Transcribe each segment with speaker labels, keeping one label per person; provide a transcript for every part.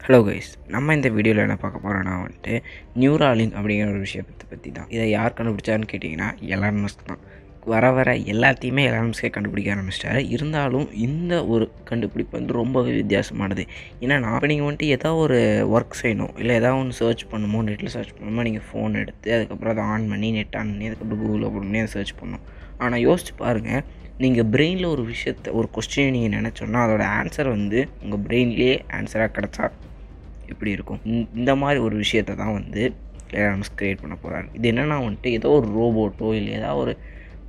Speaker 1: Hello guys, நம்ம இந்த வீடியோவில் என்ன பார்க்க போகிறோன்னா நியூராலிங்க் அப்படிங்கிற ஒரு விஷயத்தை பற்றி தான். இதை யார் கண்டுபிடிச்சான்னு கேட்டிங்கன்னா எலான் மஸ்க் தான். வர எல்லாத்தையுமே எலான் மஸ்கே கண்டுபிடிக்க ஆரம்பிச்சிட்டாரு. இருந்தாலும் இந்த ஒரு கண்டுபிடிப்பு ரொம்பவே வித்தியாசமானது. ஏன்னா இப்போ நீங்கள் ஏதோ ஒரு ஒர்க் செய்யணும், இல்லை ஏதாவது ஒன்று சர்ச் பண்ணணுமோ, நெட்டில் சர்ச் பண்ணணுமோ, நீங்கள் ஃபோன் எடுத்து அதுக்கப்புறம் அதை ஆன் பண்ணி நெட் ஆன் பண்ணி அதுக்கப்புறம் கூகுள் ஓப்பன் பண்ணி அதை சர்ச் பண்ணணும். ஆனால் யோசிச்சு பாருங்கள், நீங்கள் பிரெயினில் ஒரு விஷயத்தை ஒரு கொஸ்டினை நீங்கள் நினச்சோன்னா அதோட ஆன்சர் உங்கள் பிரெயின்லேயே ஆன்சராக கிடச்சா எப்படி இருக்கும்? இந்த மாதிரி ஒரு விஷயத்தை தான் எலான் மஸ்க் கிரியேட் பண்ண போகிறாரு. இது என்னென்னா ஏதோ ஒரு ரோபோட்டோ இல்லை ஏதாவது ஒரு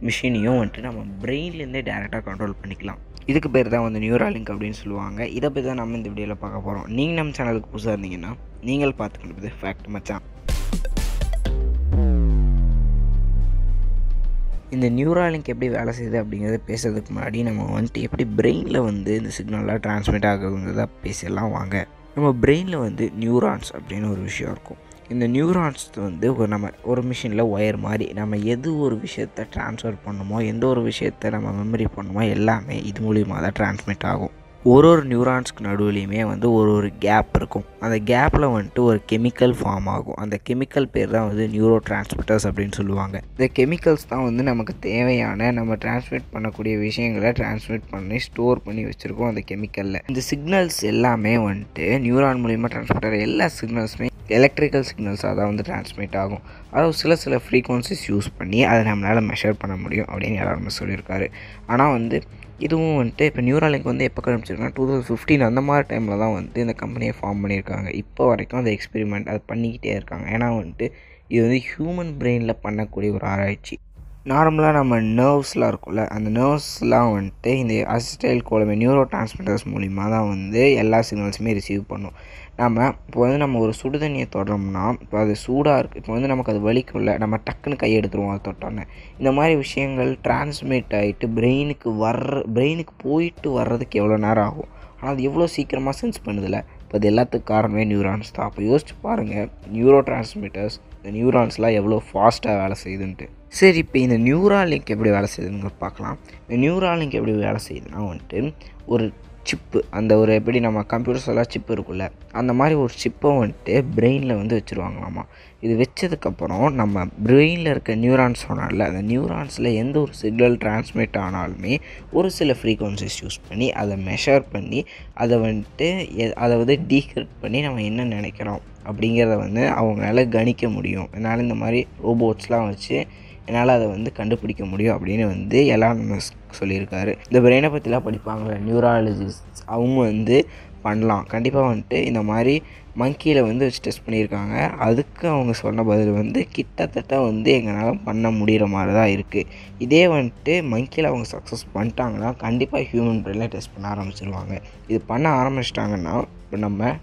Speaker 1: மிஷினையும் நம்ம பிரெயின்லேருந்தே டேரெக்டாக கண்ட்ரோல் பண்ணிக்கலாம். இதுக்கு பேர் தான் நியூராலிங்க் அப்படின்னு சொல்லுவாங்க. இதை பற்றி தான் நம்ம இந்த வீடியோவில் பார்க்க போகிறோம். நீங்கள் நம்ம சேனலுக்கு புதுசாக இருந்தீங்கன்னா நீங்கள் பார்த்துக்கிட்டு ஃபேக்ட் மச்சான். இந்த நியூராலிங்க் எப்படி வேலை செய்யுது அப்படிங்கிறத பேசுறதுக்கு முன்னாடி நம்ம எப்படி பிரெயினில் இந்த சிக்னல்லாம் டிரான்ஸ்மிட் ஆகுதுங்கிறத பேசிடலாம் வாங்க. நம்ம பிரெயினில் நியூரான்ஸ் அப்படின்னு ஒரு விஷயம் இருக்கும். இந்த நியூரான்ஸ் நம்ம ஒரு மிஷினில் ஒயர் மாதிரி நம்ம எது ஒரு விஷயத்தை ட்ரான்ஸ்ஃபர் பண்ணணுமோ, எந்த ஒரு விஷயத்தை நம்ம மெமரி பண்ணணுமோ எல்லாமே இது மூலிமா தான் டிரான்ஸ்மிட் ஆகும். ஒரு நியூரான்ஸ்க்கு நடுவுலையுமே ஒரு கேப் இருக்கும். அந்த கேப்பில் ஒரு கெமிக்கல் ஃபார்ம் ஆகும். அந்த கெமிக்கல் பேர் தான் நியூரோ டிரான்ஸ்மிட்டர்ஸ் அப்படின்னு சொல்லுவாங்க. இந்த கெமிக்கல்ஸ் தான் நமக்கு தேவையான நம்ம டிரான்ஸ்மிட் பண்ணக்கூடிய விஷயங்களை டிரான்ஸ்மிட் பண்ணி ஸ்டோர் பண்ணி வச்சுருக்கோம் அந்த கெமிக்கலில். இந்த சிக்னல்ஸ் எல்லாமே நியூரான் மூலிமா டிரான்ஸ்மிட் ஆகிற எல்லா சிக்னல்ஸுமே எலக்ட்ரிக்கல் சிக்னல்ஸாக தான் டிரான்ஸ்மிட் ஆகும். அதாவது சில ஃப்ரீக்வன்சிஸ் யூஸ் பண்ணி அதை நம்மளால் மெஷர் பண்ண முடியும் அப்படின்னு எல்லாருமே சொல்லியிருக்காரு. ஆனால் இதுவும் இப்போ நியூராலிங்க் எப்போ கண்டுபிடிச்சிருக்காங்கன்னா 2015 அந்த மாதிரி டைமில் தான் இந்த கம்பெனியை ஃபார்ம் பண்ணியிருக்காங்க. இப்போ வரைக்கும் அந்த எக்ஸ்பெரிமெண்ட் அதை பண்ணிக்கிட்டே இருக்காங்க. ஏன்னா இது ஹியூமன் பிரெயினில் பண்ணக்கூடிய ஒரு ஆராய்ச்சி. நார்மலாக நம்ம நர்வ்ஸ்லாம் இருக்கும்ல, அந்த நர்வ்ஸ்லாம் இந்த அசிஸ்டைல் கோலமே நியூரோ டிரான்ஸ்மிட்டர்ஸ் மூலிமா தான் எல்லா சிக்னல்ஸுமே ரிசீவ் பண்ணும். இப்போ நம்ம ஒரு சுடு தண்ணியை தொடுறோம்னா, இப்போ அது சூடாக இருக்குது, இப்போ நமக்கு அது வலிக்கும்ல, நம்ம டக்குன்னு கையெடுத்துருவோம் அதை தொட்டோன்னே. இந்த மாதிரி விஷயங்கள் டிரான்ஸ்மிட் ஆகிட்டு பிரெயினுக்கு போயிட்டு வர்றதுக்கு எவ்வளோ நேரம் ஆகும். ஆனால் அது எவ்வளோ சீக்கிரமாக சென்ஸ் பண்ணுதில்ல. இப்போ அது எல்லாத்துக்கும் காரணமே நியூரான்ஸ் தான். அப்போ யோசிச்சு பாருங்கள், நியூரோ டிரான்ஸ்மிட்டர்ஸ் இந்த நியூரான்ஸ்லாம் எவ்வளோ ஃபாஸ்ட்டாக வேலை செய்யுதுன்ட்டு. சரி, இப்போ இந்த நியூராலிங்க் எப்படி வேலை செய்யுதுன்னு பார்க்கலாம். இந்த நியூராலிங்க் எப்படி வேலை செய்யுதுன்னா ஒரு சிப்பு, அந்த ஒரு எப்படி நம்ம கம்ப்யூட்டர்ஸ் எல்லாம் சிப்பு இருக்குல்ல, அந்த மாதிரி ஒரு சிப்பை பிரெயினில் வச்சுருவாங்களாமா. இது வச்சதுக்கப்புறம் நம்ம பிரெயினில் இருக்க நியூரான்ஸ் சொன்னால, அந்த நியூரான்ஸில் எந்த ஒரு சிக்னல் டிரான்ஸ்மிட் ஆனாலுமே ஒரு சில ஃப்ரீக்வன்சிஸ் யூஸ் பண்ணி அதை மெஷர் பண்ணி அதை அதை டீக்ரிப்ட் பண்ணி நம்ம என்ன நினைக்கிறோம் அப்படிங்கிறத அவங்களால கணிக்க முடியும். அதனால் இந்த மாதிரி ரோபோட்ஸ்லாம் வச்சு என்னால் அதை கண்டுபிடிக்க முடியும் அப்படின்னு எலான் மஸ்க் சொல்லியிருக்காரு. இந்த பிரெயினை பற்றிலாம் படிப்பாங்களே நியூராலஜிஸ்ட், அவங்க பண்ணலாம் கண்டிப்பாக. இந்த மாதிரி மங்கியில் வச்சு டெஸ்ட் பண்ணியிருக்காங்க. அதுக்கு அவங்க சொன்ன பதில் கிட்டத்தட்ட எங்களால் பண்ண முடிகிற மாதிரி தான் இருக்குது. இதே மங்கியில் அவங்க சக்ஸஸ் பண்ணிட்டாங்கன்னா கண்டிப்பாக ஹியூமன் பிரெயினில் டெஸ்ட் பண்ண ஆரம்பிச்சிருவாங்க. இது பண்ண ஆரம்பிச்சிட்டாங்கன்னா இப்போ நம்ம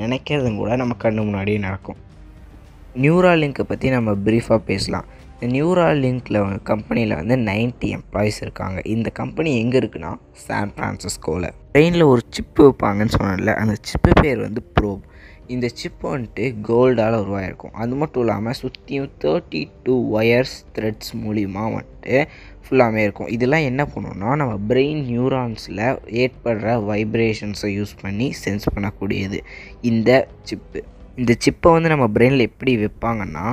Speaker 1: நினைக்கிறதும் கூட நம்ம கண்ணு முன்னாடியே நடக்கும். நியூராலிங்கை பற்றி நம்ம ப்ரீஃபாக பேசலாம். இந்த நியூராலிங்கில் கம்பெனியில் 90 எம்ப்ளாயிஸ் இருக்காங்க. இந்த கம்பெனி எங்கே இருக்குன்னா சான் ஃப்ரான்சிஸ்கோவில். ட்ரெயினில் ஒரு சிப்பு வைப்பாங்கன்னு சொன்னால, அந்த சிப்பு பேர் ப்ரோப். இந்த சிப்பு கோல்டால் உருவாயிருக்கும். அது மட்டும் இல்லாமல் சுற்றியும் 32 ஒயர்ஸ் த்ரெட்ஸ் மூலிமா ஃபுல்லாமே இருக்கும். இதெல்லாம் என்ன பண்ணுன்னா நம்ம பிரெயின் நியூரான்ஸில் ஏற்படுற வைப்ரேஷன்ஸை யூஸ் பண்ணி சென்ஸ் பண்ணக்கூடியது இந்த சிப்பு. இந்த சிப்பை நம்ம பிரெயினில் எப்படி வைப்பாங்கன்னா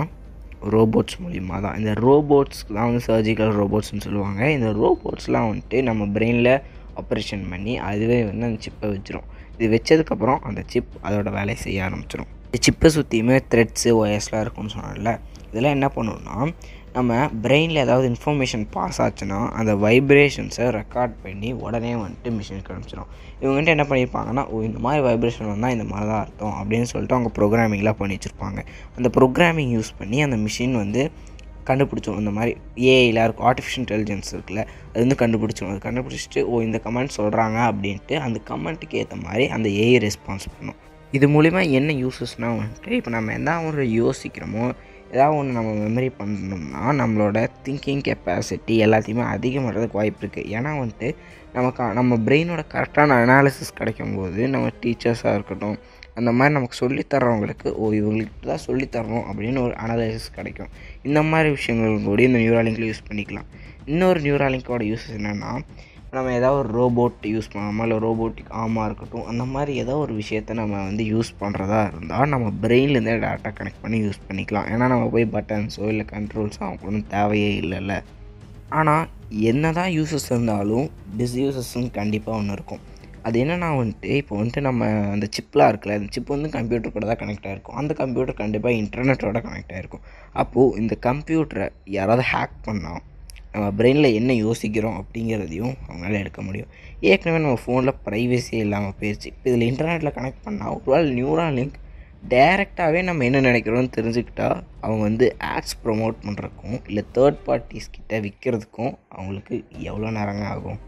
Speaker 1: ரோபோட்ஸ் மூலிமா தான். இந்த ரோபோட்ஸ்க்கு தான் சர்ஜிக்கல் ரோபோட்ஸ்னு சொல்லுவாங்க. இந்த ரோபோட்ஸ்லாம் நம்ம பிரெயினில் ஆப்ரேஷன் பண்ணி அதுவே அந்த சிப்பை வச்சிரும். இது வச்சதுக்கப்புறம் அந்த சிப் அதோட வேலையை செய்ய ஆரம்பிச்சிடும். இந்த சிப்பை சுற்றியுமே த்ரெட்ஸு ஒயர்ஸ்லாம் இருக்குன்னு சொன்னால, இதெல்லாம் என்ன பண்ணணும்னா நம்ம பிரெயினில் ஏதாவது இன்ஃபர்மேஷன் பாஸ் ஆச்சுன்னா அந்த வைப்ரேஷன்ஸை ரெக்கார்ட் பண்ணி உடனே மிஷினுக்கு அனுப்பிச்சிடும். இவங்க என்ன பண்ணியிருப்பாங்கன்னா, இந்த மாதிரி வைப்ரேஷன் வந்தால் இந்த மாதிரி தான் அர்த்தம் அப்படின்னு சொல்லிட்டு அவங்க ப்ரோக்ராமிங்லாம் பண்ணி வச்சுருப்பாங்க. அந்த ப்ரோக்ராமிங் யூஸ் பண்ணி அந்த மிஷின் கண்டுபிடிச்சோம். இந்த மாதிரி ஏஐயில் இருக்கும், ஆர்டிஃபிஷியல் இன்டெலிஜென்ஸ் இருக்குல்ல, அது கண்டுபிடிச்சிடும். அது கண்டுபிடிச்சிட்டு இந்த கமெண்ட் சொல்கிறாங்க அப்படின்ட்டு அந்த கமெண்ட்டுக்கு ஏற்ற மாதிரி அந்த ஏஐ ரெஸ்பான்ஸ் பண்ணும். இது மூலிமா என்ன யூஸஸ்னால் இப்போ நம்ம எந்த ஒரு யோசிக்கிறோமோ, ஏதாவது ஒன்று நம்ம மெமரி பண்ணணும்னா நம்மளோட திங்கிங் கெப்பாசிட்டி எல்லாத்தையுமே அதிகமாகிறதுக்கு வாய்ப்பு இருக்குது. ஏன்னா நம்ம பிரெயினோட கரெக்டான அனாலிசிஸ் கிடைக்கும்போது நம்ம டீச்சர்ஸாக இருக்கட்டும், அந்த மாதிரி நமக்கு சொல்லித்தர்றவங்களுக்கு இவங்களுக்கு தான் சொல்லித்தரணும் அப்படின்னு ஒரு அனாலிசிஸ் கிடைக்கும். இந்த மாதிரி விஷயங்கள் கூட இந்த நியூராலிங்கில் யூஸ் பண்ணிக்கலாம். இன்னொரு நியூராலிங்கோட யூஸஸ் என்னென்னா, நம்ம ஏதாவது ஒரு ரோபோட் யூஸ் பண்ணாமல் இல்லை ரோபோட்டிக் ஆர்மாக இருக்கட்டும், அந்த மாதிரி ஏதோ ஒரு விஷயத்த நம்ம வந்து யூஸ் பண்ணுறதா இருந்தால் நம்ம பிரெயின்லேருந்தே டேட்டா கனெக்ட் பண்ணி யூஸ் பண்ணிக்கலாம். ஏன்னா நம்ம போய் பட்டன்ஸோ இல்லை கண்ட்ரோல்ஸோ அவங்களுக்கு ஒன்றும் தேவையே இல்லைல்ல. ஆனால் என்ன தான் யூசஸ் இருந்தாலும் டிஸ்யூசஸும் கண்டிப்பாக ஒன்று இருக்கும். அது என்னென்னா வந்துட்டு இப்போ வந்துட்டு நம்ம அந்த சிப்லாம் இருக்குல்ல, அந்த சிப் வந்து கம்ப்யூட்டர் கூட தான் கனெக்ட் ஆகிருக்கும். அந்த கம்ப்யூட்டர் கண்டிப்பாக இன்டர்நெட்டோட கனெக்ட் ஆகிருக்கும். அப்போது இந்த கம்ப்யூட்டரை யாராவது ஹேக் பண்ணால் நம்ம பிரெயினில் என்ன யோசிக்கிறோம் அப்படிங்கிறதையும் அவங்களால எடுக்க முடியும். ஏற்கனவே நம்ம ஃபோனில் ப்ரைவசியே இல்லாமல் போயிடுச்சு. இப்போ இதில் இன்டர்நெட்டில் கனெக்ட் பண்ணால் ஒருவேளை நியூராலிங்க் டைரெக்டாகவே நம்ம என்ன நினைக்கிறோன்னு தெரிஞ்சுக்கிட்டா அவங்க வந்து ஆட்ஸ் ப்ரொமோட் பண்ணுறதுக்கும் இல்லை தேர்ட் பார்ட்டிஸ் கிட்ட விற்கிறதுக்கும் அவங்களுக்கு எவ்வளோ நேரங்க ஆகும்.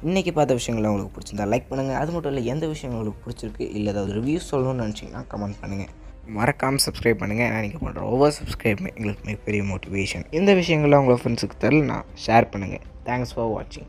Speaker 1: இன்றைக்கி பார்த்த விஷயங்கள் உங்களுக்கு பிடிச்சிருந்தா லைக் பண்ணுங்கள். அது மட்டும் இல்லை, எந்த விஷயம் உங்களுக்கு பிடிச்சிருக்கு இல்லை ஏதாவது ரிவ்யூஸ் சொல்லணும்னு நினச்சிங்கன்னா கமெண்ட் பண்ணுங்கள். மறக்காமல் சப்ஸ்கிரைப் பண்ணுங்கள். ஏன்னா நீங்கள் பண்ணுற ஒவ்வொரு சப்ஸ்கிரைபுமே எங்களுக்கு மிகப்பெரிய மோட்டிவேஷன். இந்த விஷயங்கள்லாம் உங்கள் ஃப்ரெண்ட்ஸுக்கு தெரியலனா ஷேர் பண்ணுங்கள். தேங்க்ஸ் ஃபார் வாட்சிங்.